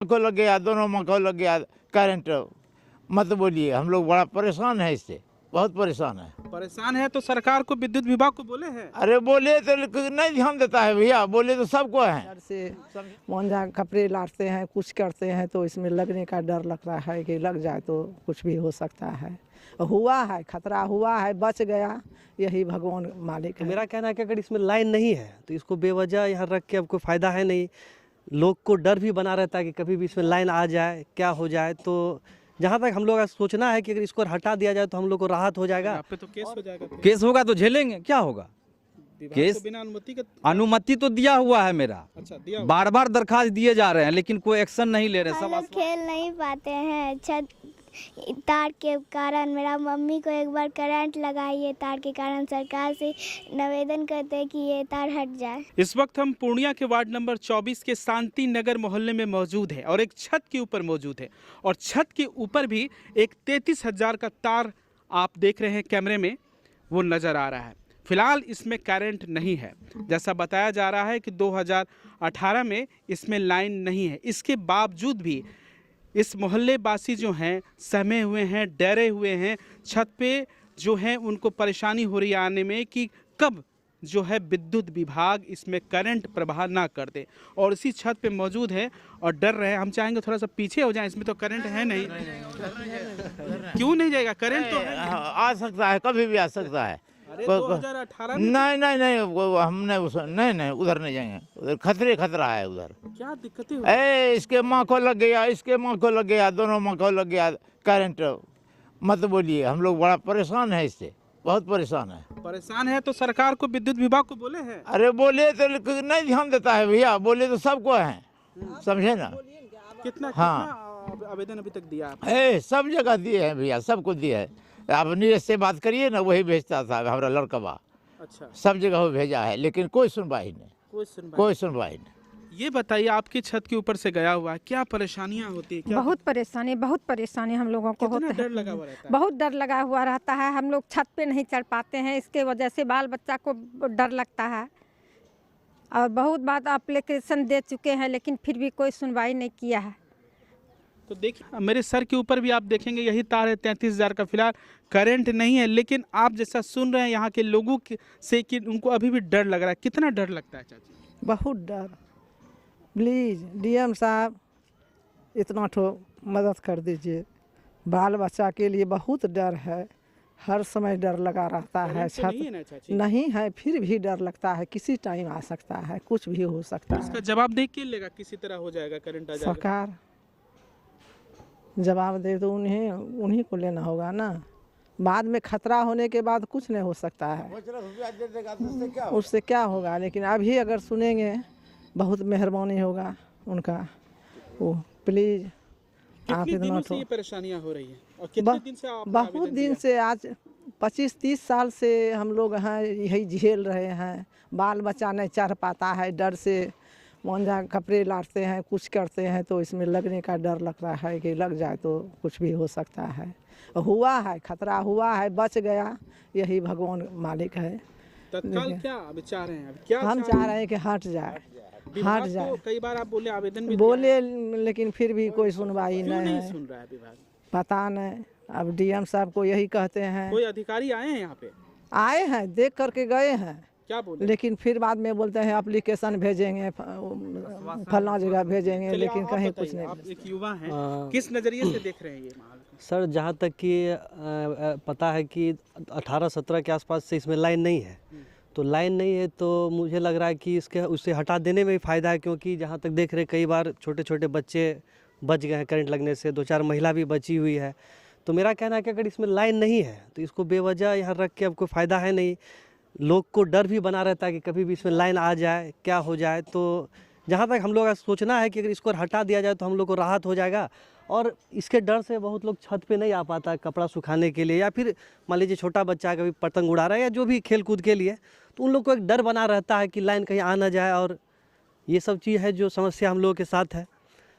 को लग गया, दोनों माँ को लग गया करंट। मत बोलिए, हम लोग बड़ा परेशान है इससे, बहुत परेशान है। परेशान है तो सरकार को, विद्युत विभाग को बोले हैं। अरे बोले तो नहीं ध्यान देता है भैया, बोले तो सबको है। डर से मोंझा कपड़े लाटते हैं, कुछ करते हैं तो इसमें लगने का डर लग रहा है कि लग जाए तो कुछ भी हो सकता है। हुआ है, खतरा हुआ है, बच गया, यही भगवान मालिक तो है। मेरा कहना है कि अगर इसमें लाइन नहीं है तो इसको बेवजह यहाँ रख के अब कोई फ़ायदा है नहीं। लोग को डर भी बना रहता है कि कभी भी इसमें लाइन आ जाए, क्या हो जाए। तो जहाँ तक हम लोग का सोचना है कि अगर इसको हटा दिया जाए तो हम लोग को राहत हो जाएगा। आप पे तो केस हो जाएगा। केस होगा तो झेलेंगे, क्या होगा। विभाग केस को बिना अनुमति के। अनुमति तो दिया हुआ है मेरा, अच्छा, दिया हुआ। बार बार दरखास्त दिए जा रहे हैं लेकिन कोई एक्शन नहीं ले रहे हम सब। लोग खेल नहीं पाते हैं छत तार के कारण। मेरा मम्मी को एक बार करंट लगाई तार के कारण। सरकार से निवेदन करते हैं कि ये तार हट जाए। इस वक्त हम पूर्णिया के वार्ड नंबर 24 के शांति नगर मोहल्ले में मौजूद है और एक छत के ऊपर मौजूद है और छत के ऊपर भी एक 33,000 का तार आप देख रहे हैं कैमरे में, वो नज़र आ रहा है। फिलहाल इसमें करंट नहीं है, जैसा बताया जा रहा है कि 2018 में इसमें लाइन नहीं है। इसके बावजूद भी इस मोहल्ले वासी जो हैं सहमे हुए हैं, डरे हुए हैं। छत पे जो है उनको परेशानी हो रही है आने में कि कब जो है विद्युत विभाग इसमें करंट प्रवाह ना कर दे, और इसी छत पे मौजूद है और डर रहे हैं। हम चाहेंगे थोड़ा सा पीछे हो जाएं, इसमें तो करंट है नहीं। क्यों नहीं जाएगा? करंट तो है। आ सकता है, कभी भी आ सकता है। अरे 2018 में नहीं वो हमने नहीं उधर नहीं जाएंगे, उधर खतरा है उधर। क्या दिक्कतें हुई? इसके माँ को लग गया, इसके माँ को लग गया, दोनों माँ को लग गया करंट। मत बोलिए, हम लोग बड़ा परेशान है इससे, बहुत परेशान है। परेशान है तो सरकार को, विद्युत विभाग को बोले हैं। अरे बोले तो नहीं ध्यान देता है भैया, बोले तो सबको है, समझे ना। कितना आवेदन अभी तक दिया आपने? सब जगह दिए हैं भैया, सबको दिए हैं। आप नीरज से बात करिए ना, वही भेजता था हमारा लड़कवा। अच्छा, सब जगह वो भेजा है लेकिन कोई सुनवाई नहीं, कोई सुनवाई नहीं। ये बताइए, आपकी छत के ऊपर से गया हुआ है, क्या परेशानियां होती है? क्या बहुत परेशानी हम लोगों को कितना होता डर है। लगा हुआ रहता है? बहुत डर लगा हुआ रहता है। हम लोग छत पे नहीं चढ़ पाते हैं, इसके वजह से बाल बच्चा को डर लगता है। और बहुत बार एप्लीकेशन दे चुके हैं लेकिन फिर भी कोई सुनवाई नहीं किया है। तो देखिए, मेरे सर के ऊपर भी आप देखेंगे यही तार है 33,000 का। फिलहाल करंट नहीं है, लेकिन आप जैसा सुन रहे हैं यहाँ के लोगों से कि उनको अभी भी डर लग रहा है। कितना डर लगता है चाची? बहुत डर। प्लीज़ डीएम साहब इतना ठो मदद कर दीजिए। बाल बच्चा के लिए बहुत डर है, हर समय डर लगा रहता है। करंट तो नहीं है छत ना चाची? नहीं है, फिर भी डर लगता है, किसी टाइम आ सकता है, कुछ भी हो सकता इसका है। जवाब दे के लेगा, किसी तरह हो जाएगा, करंट आ जाएगा। सरकार जवाब दे तो उन्हीं को लेना होगा ना। बाद में खतरा होने के बाद कुछ नहीं हो सकता है, उससे क्या होगा। लेकिन अभी अगर सुनेंगे बहुत मेहरबानी होगा उनका। वो प्लीज़ आप कितने इतना दिनों से तो ये परेशानियां हो रही हैं और कितने दिन से आप बहुत दिन से, आज 25-30 साल से हम लोग हैं यही झेल रहे हैं। बाल बच्चा नहीं चढ़ पाता है, डर से मोंझा कपड़े लाटते हैं, कुछ करते हैं तो इसमें लगने का डर लग रहा है कि लग जाए तो कुछ भी हो सकता है। हुआ है, खतरा हुआ है, बच गया, यही भगवान मालिक है। तत्काल क्या विचार रहे हैं? क्या हम चाह रहे हैं कि हट जाए, विभाग हट जाए। को कई बार आप बोले, आवेदन भी बोले लेकिन फिर भी कोई सुनवाई क्यों नहीं नहीं है, सुन रहा है विभाग? पता नहीं। अब डीएम साहब को यही कहते हैं, कोई अधिकारी आए हैं यहाँ पे? आए हैं, देख करके गए हैं, क्या बोले? लेकिन फिर बाद में बोलते हैं एप्लीकेशन भेजेंगे, फलना जगह भेजेंगे, चलिए, लेकिन आप कहीं बताइए, कुछ नहीं। आप एक युवा हैं, किस नजरिए से देख रहे हैं ये माहौल को? सर, जहाँ तक कि पता है कि 18-17 के आसपास से इसमें लाइन नहीं है, तो लाइन नहीं है तो मुझे लग रहा है कि इसके उसे हटा देने में भी फ़ायदा है। क्योंकि जहाँ तक देख रहे कई बार छोटे छोटे बच्चे बच गए हैं करंट लगने से, 2-4 महिला भी बची हुई है। तो मेरा कहना है कि अगर इसमें लाइन नहीं है तो इसको बेवजह यहाँ रख के अब कोई फ़ायदा है नहीं। लोग को डर भी बना रहता है कि कभी भी इसमें लाइन आ जाए, क्या हो जाए। तो जहाँ तक हम लोग का सोचना है कि अगर इसको हटा दिया जाए तो हम लोग को राहत हो जाएगा। और इसके डर से बहुत लोग छत पे नहीं आ पाता कपड़ा सुखाने के लिए, या फिर मान लीजिए छोटा बच्चा कभी पतंग उड़ा रहा है या जो भी खेल कूद के लिए, तो उन लोग को एक डर बना रहता है कि लाइन कहीं आ ना जाए। और ये सब चीज़ है जो समस्या हम लोगों के साथ है।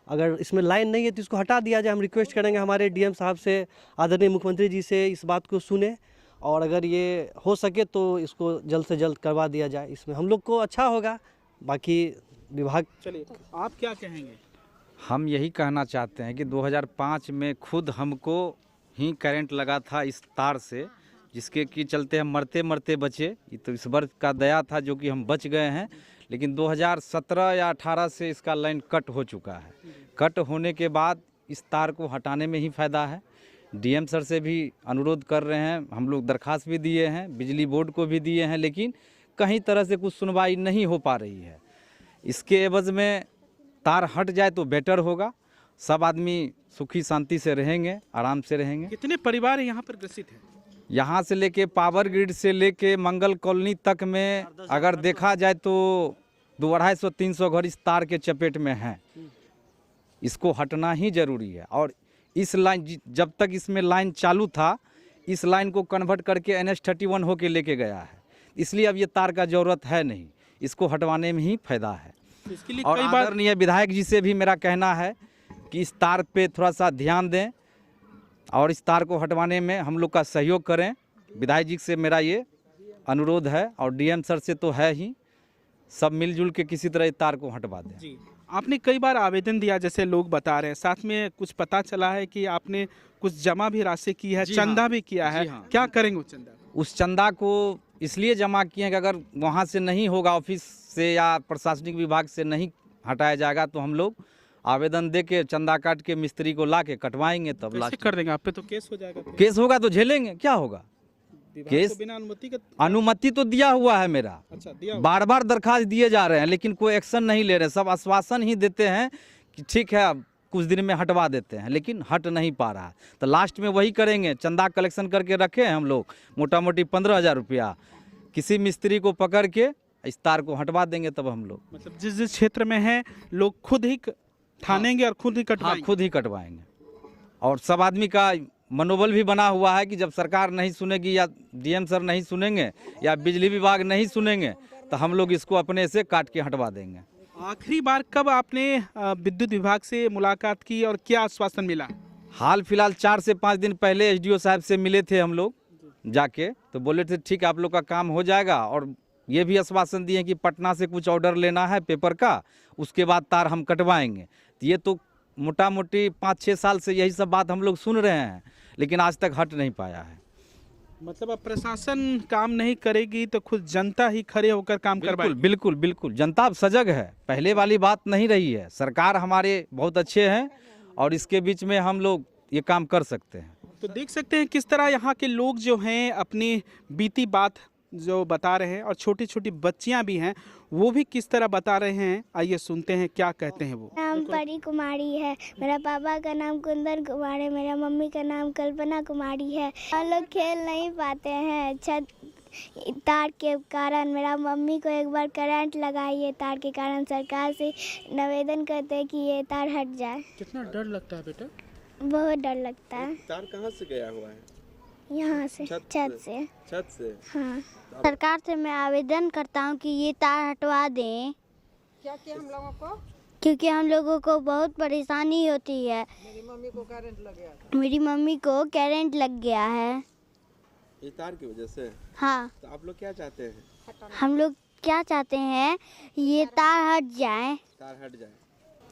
अगर इसमें लाइन नहीं है तो इसको हटा दिया जाए। हम रिक्वेस्ट करेंगे हमारे डीएम साहब से, आदरणीय मुख्यमंत्री जी से इस बात को सुने और अगर ये हो सके तो इसको जल्द से जल्द करवा दिया जाए। इसमें हम लोग को अच्छा होगा। बाकी विभाग, चलिए, आप क्या कहेंगे? हम यही कहना चाहते हैं कि 2005 में खुद हमको ही करंट लगा था इस तार से, जिसके कि चलते हम मरते मरते बचे। ये तो ईश्वर का दया था जो कि हम बच गए हैं। लेकिन 2017 या 18 से इसका लाइन कट हो चुका है। कट होने के बाद इस तार को हटाने में ही फ़ायदा है। डीएम सर से भी अनुरोध कर रहे हैं, हम लोग दरखास्त भी दिए हैं, बिजली बोर्ड को भी दिए हैं, लेकिन कहीं तरह से कुछ सुनवाई नहीं हो पा रही है। इसके एवज में तार हट जाए तो बेटर होगा, सब आदमी सुखी शांति से रहेंगे, आराम से रहेंगे। कितने परिवार यहाँ पर ग्रसित हैं? यहाँ से लेके पावर ग्रिड से लेके मंगल कॉलोनी तक में अगर देखा जाए तो 250-300 घर इस तार के चपेट में हैं। इसको हटना ही जरूरी है। और इस लाइन जब तक इसमें लाइन चालू था, इस लाइन को कन्वर्ट करके NH31 होके लेके गया है, इसलिए अब ये तार का ज़रूरत है नहीं, इसको हटवाने में ही फायदा है। इसके लिए और कई बार आदरणीय विधायक जी से भी मेरा कहना है कि इस तार पे थोड़ा सा ध्यान दें और इस तार को हटवाने में हम लोग का सहयोग करें। विधायक जी से मेरा ये अनुरोध है और डीएम सर से तो है ही, सब मिलजुल के किसी तरह इस तार को हटवा दें। जी, आपने कई बार आवेदन दिया जैसे लोग बता रहे हैं, साथ में कुछ पता चला है कि आपने कुछ जमा भी राशि की है, जी चंदा हाँ। भी किया है। जी हाँ। क्या करेंगे उस चंदा? उस चंदा को इसलिए जमा किए हैं कि अगर वहाँ से नहीं होगा, ऑफिस से या प्रशासनिक विभाग से नहीं हटाया जाएगा, तो हम लोग आवेदन दे के चंदा काट के मिस्त्री को ला के कटवाएंगे। तब कैसे लास्ट कर देंगे? आप पे तो केस हो जाएगा फिर। केस होगा तो झेलेंगे, क्या होगा। विभाग केस- को बिना अनुमति के। अनुमति तो दिया हुआ है मेरा, अच्छा, दिया हुआ। बार बार दरखास्त दिए जा रहे हैं, लेकिन कोई एक्शन नहीं ले रहे। सब आश्वासन ही देते हैं कि ठीक है अब कुछ दिन में हटवा देते हैं, लेकिन हट नहीं पा रहा। तो लास्ट में वही करेंगे, चंदा कलेक्शन करके रखे हैं हम लोग, मोटा मोटी 15,000 रुपया, किसी मिस्त्री को पकड़ के इस तार को हटवा देंगे। तब हम लोग मतलब जिस जिस क्षेत्र में है लोग खुद ही ठानेंगे और खुद ही हाँ कटवाएंगे। खुद ही कटवाएंगे। और सब आदमी का मनोबल भी बना हुआ है कि जब सरकार नहीं सुनेगी या डीएम सर नहीं सुनेंगे या बिजली विभाग नहीं सुनेंगे, तो हम लोग इसको अपने से काट के हटवा देंगे। आखिरी बार कब आपने विद्युत विभाग से मुलाकात की और क्या आश्वासन मिला? हाल फिलहाल 4 से 5 दिन पहले एसडीओ साहब से मिले थे हम लोग जाके, तो बोले थे ठीक है आप लोग का काम हो जाएगा। और ये भी आश्वासन दिए कि पटना से कुछ ऑर्डर लेना है पेपर का, उसके बाद तार हम कटवाएंगे। तो ये तो मोटा मोटी 5-6 साल से यही सब बात हम लोग सुन रहे हैं, लेकिन आज तक हट नहीं पाया है। मतलब अब प्रशासन काम नहीं करेगी तो खुद जनता ही खड़े होकर काम बिल्कुल करवाएगी। बिल्कुल बिल्कुल, जनता अब सजग है, पहले वाली बात नहीं रही है। सरकार हमारे बहुत अच्छे हैं और इसके बीच में हम लोग ये काम कर सकते हैं। तो देख सकते हैं किस तरह यहाँ के लोग जो हैं अपनी बीती बात जो बता रहे हैं, और छोटी छोटी बच्चियाँ भी हैं वो भी किस तरह बता रहे हैं। आइए सुनते हैं क्या कहते हैं वो। नाम परी कुमारी है, मेरा पापा का नाम कुंदन कुमार है, मेरा मम्मी का नाम कल्पना कुमारी है। हम लोग खेल नहीं पाते हैं छत तार के कारण। मेरा मम्मी को एक बार करंट लगाई तार के कारण। सरकार से निवेदन करते हैं कि ये तार हट जाए। कितना डर लगता है बेटा? बहुत डर लगता है। तार कहाँ से गया हुआ है? यहाँ से छत से छत से। हाँ, सरकार से मैं आवेदन करता हूँ कि ये तार हटवा दें, क्या हम लोगों को क्योंकि हम लोगों को बहुत परेशानी होती है। मेरी मम्मी को करंट लग गया। मेरी मम्मी को करंट लग गया है। ये तार की वजह से। हाँ, तो आप लोग क्या चाहते हैं? हम लोग क्या चाहते हैं ये तार हट जाए। तार हट जाए।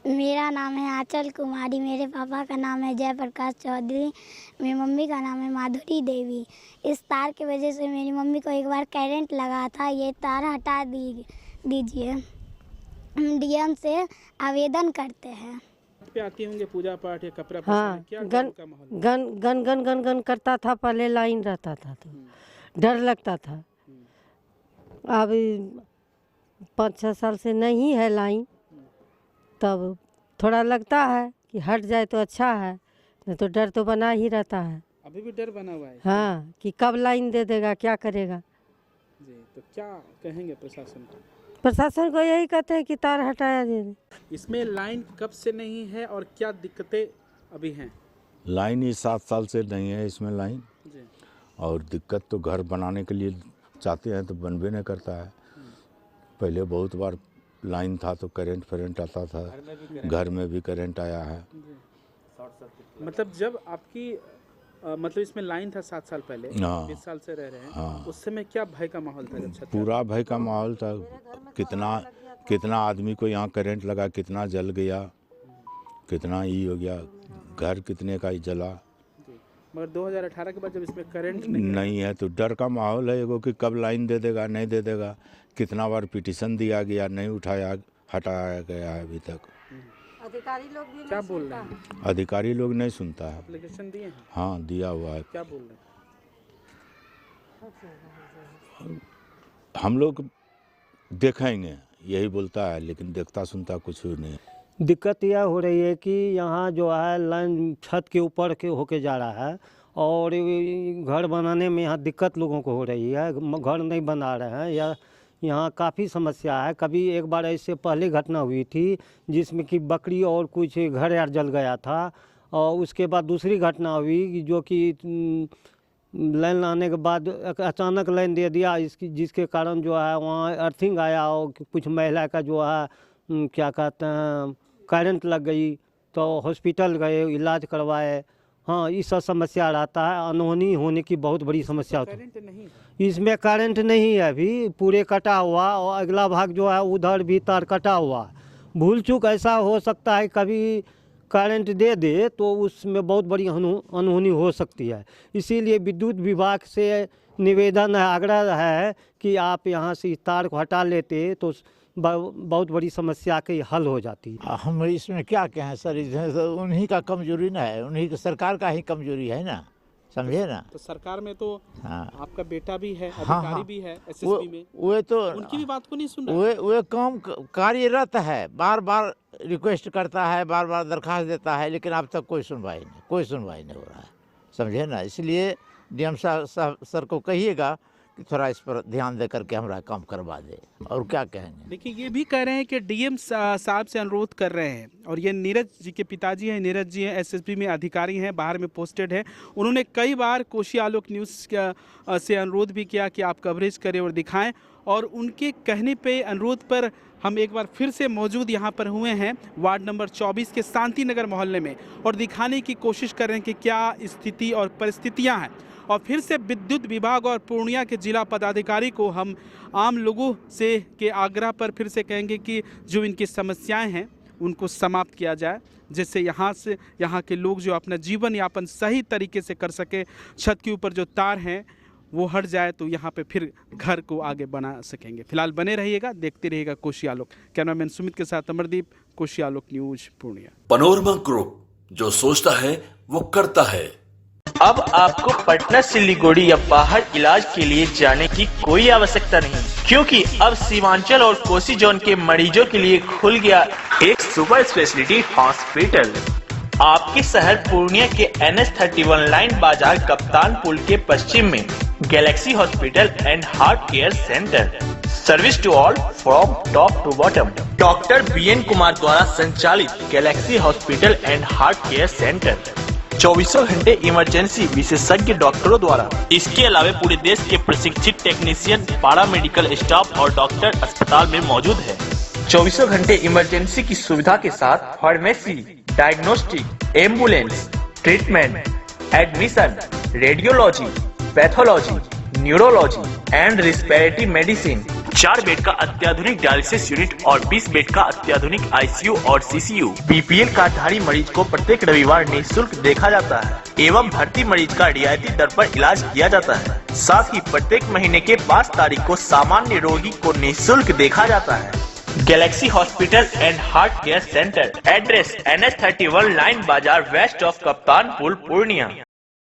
मेरा नाम है आंचल कुमारी, मेरे पापा का नाम है जयप्रकाश चौधरी, मेरी मम्मी का नाम है माधुरी देवी। इस तार की वजह से मेरी मम्मी को एक बार करंट लगा था, ये तार हटा दीजिए। हम डीएम से आवेदन करते हैं। पे आती होंगे पूजा पाठ या कपड़ा हाँ, क्या गन का माहौल? Gun gun gun gun gun करता था, पहले लाइन रहता था तो डर लगता था। अब 5-6 साल से नहीं है लाइन, तब थोड़ा लगता है कि हट जाए तो अच्छा है, नहीं तो डर तो बना ही रहता है। अभी भी डर बना हुआ है। हाँ, कि कब लाइन दे देगा, क्या करेगा। जी, तो क्या कहेंगे प्रशासन को? प्रशासन को यही कहते हैं कि तार हटाया दे। इसमें लाइन कब से नहीं है और क्या दिक्कतें अभी हैं? लाइन ही 7 साल से नहीं है इसमें लाइन, जी, और दिक्कत तो घर बनाने के लिए चाहते हैं तो बनबे नहीं करता है। पहले बहुत बार लाइन था तो करंट फरेंट आता था, घर में भी करंट आया है। मतलब जब आपकी मतलब इसमें लाइन था 7 साल पहले, हाँ। 20 साल से रह रहे हैं, हाँ। उस समय क्या भय का माहौल था जब छत? पूरा भय का माहौल था। कितना आदमी को यहाँ करंट लगा, कितना जल गया, कितना ही हो गया, घर कितने का ही जला। मगर 2018 के बाद जब इसमें करंट नहीं है तो डर का माहौल है एगो कि कब लाइन दे देगा नहीं दे देगा। कितना बार पिटीशन दिया गया, नहीं उठाया, हटाया गया है अभी तक। अधिकारी लोग भी क्या बोल रहे हैं? अधिकारी लोग नहीं सुनता है। एप्लीकेशन दिए हैं? हाँ दिया हुआ है। क्या बोल रहे हैं? हम लोग देखेंगे यही बोलता है, लेकिन देखता सुनता कुछ नहीं। दिक्कत यह हो रही है कि यहाँ जो है लाइन छत के ऊपर के होके जा रहा है और घर बनाने में यहाँ दिक्कत लोगों को हो रही है। घर नहीं बना रहे हैं या यहाँ काफ़ी समस्या है। कभी एक बार ऐसे पहले घटना हुई थी जिसमें कि बकरी और कुछ घर यार जल गया था, और उसके बाद दूसरी घटना हुई जो कि लाइन लाने के बाद अचानक लाइन दे दिया, जिसके कारण जो है वहाँ अर्थिंग आया और कुछ महिला का जो है क्या कहते हैं करंट लग गई, तो हॉस्पिटल गए, इलाज करवाए। हाँ, ये सब समस्या रहता है। अनहोनी होने की बहुत बड़ी समस्या होती है। इसमें करंट नहीं है अभी, पूरे कटा हुआ, और अगला भाग जो है उधर भी तार कटा हुआ। भूल चूक ऐसा हो सकता है कभी करंट दे दे तो उसमें बहुत बड़ी अनहोनी हो सकती है। इसीलिए विद्युत विभाग से निवेदन है, आग्रह है कि आप यहाँ से इस तार को हटा लेते तो बहुत बड़ी समस्या की हल हो जाती है। हम इसमें क्या कहें सर, इसमें तो उन्हीं का कमजोरी ना है, उन्हीं की सरकार का ही कमजोरी है ना, समझे ना। तो सरकार में तो हाँ आपका बेटा भी है, हाँ, अधिकारी हाँ, भी है एसएसबी में, वे तो उनकी भी बात को नहीं सुन रहा। वे काम कार्यरत है, बार बार रिक्वेस्ट करता है, बार बार दरखास्त देता है, लेकिन अब तक कोई सुनवाई नहीं हो रहा है, समझे ना। इसलिए डीएम सर को कहिएगा कि थोड़ा इस पर ध्यान दे करके हमारा काम करवा दे, और क्या कहेंगे। देखिए ये भी कह रहे हैं कि डीएम साहब से अनुरोध कर रहे हैं, और ये नीरज जी के पिताजी हैं, नीरज जी हैं, एसएसबी में अधिकारी हैं, बाहर में पोस्टेड हैं। उन्होंने कई बार कोशी आलोक न्यूज़ से अनुरोध भी किया कि आप कवरेज करें और दिखाएं, और उनके कहने पे अनुरोध पर हम एक बार फिर से मौजूद यहाँ पर हुए हैं वार्ड नंबर 24 के शांति नगर मोहल्ले में, और दिखाने की कोशिश कर रहे हैं कि क्या स्थिति और परिस्थितियाँ हैं। और फिर से विद्युत विभाग और पूर्णिया के जिला पदाधिकारी को हम आम लोगों से के आग्रह पर फिर से कहेंगे कि जो इनकी समस्याएं हैं उनको समाप्त किया जाए, जिससे यहाँ के लोग जो अपना जीवन यापन सही तरीके से कर सके। छत के ऊपर जो तार हैं वो हट जाए तो यहाँ पे फिर घर को आगे बना सकेंगे। फिलहाल बने रहिएगा, देखते रहिएगा कोशी आलोक। कैमरामैन सुमित के साथ अमरदीप, कोशी आलोक न्यूज पूर्णिया। पनोरमा ग्रुप, जो सोचता है वो करता है। अब आपको पटना, सिलीगुड़ी या बाहर इलाज के लिए जाने की कोई आवश्यकता नहीं, क्योंकि अब सीमांचल और कोसी जोन के मरीजों के लिए खुल गया एक सुपर स्पेशलिटी हॉस्पिटल। आपके शहर पूर्णिया के NH31 लाइन बाजार कप्तान पुल के पश्चिम में galaxy hospital and heart care centre. Service to all from top to bottom. Doctor BN Kumar द्वारा संचालित galaxy hospital and heart care centre 24 घंटे इमरजेंसी विशेषज्ञ डॉक्टरों द्वारा। इसके अलावा पूरे देश के प्रशिक्षित टेक्नीशियन, पारा मेडिकल स्टाफ और डॉक्टर अस्पताल में मौजूद है। 24 घंटे इमरजेंसी की सुविधा के साथ pharmacy, diagnostic, ambulance, treatment, admission, radiology, pathology, neurology and respiratory medicine. 4 bed का अत्याधुनिक डायलिसिस यूनिट और 20 बेड का अत्याधुनिक ICU और CCU। BPL कार्डधारी मरीज को प्रत्येक रविवार निःशुल्क देखा जाता है एवं भर्ती मरीज का रियायती दर पर इलाज किया जाता है। साथ ही प्रत्येक महीने के 5 तारीख को सामान्य रोगी को निःशुल्क देखा जाता है। Galaxy hospital and heart care centre, address NH31 line बाजार वेस्ट ऑफ कप्तान पुल पूर्णिया।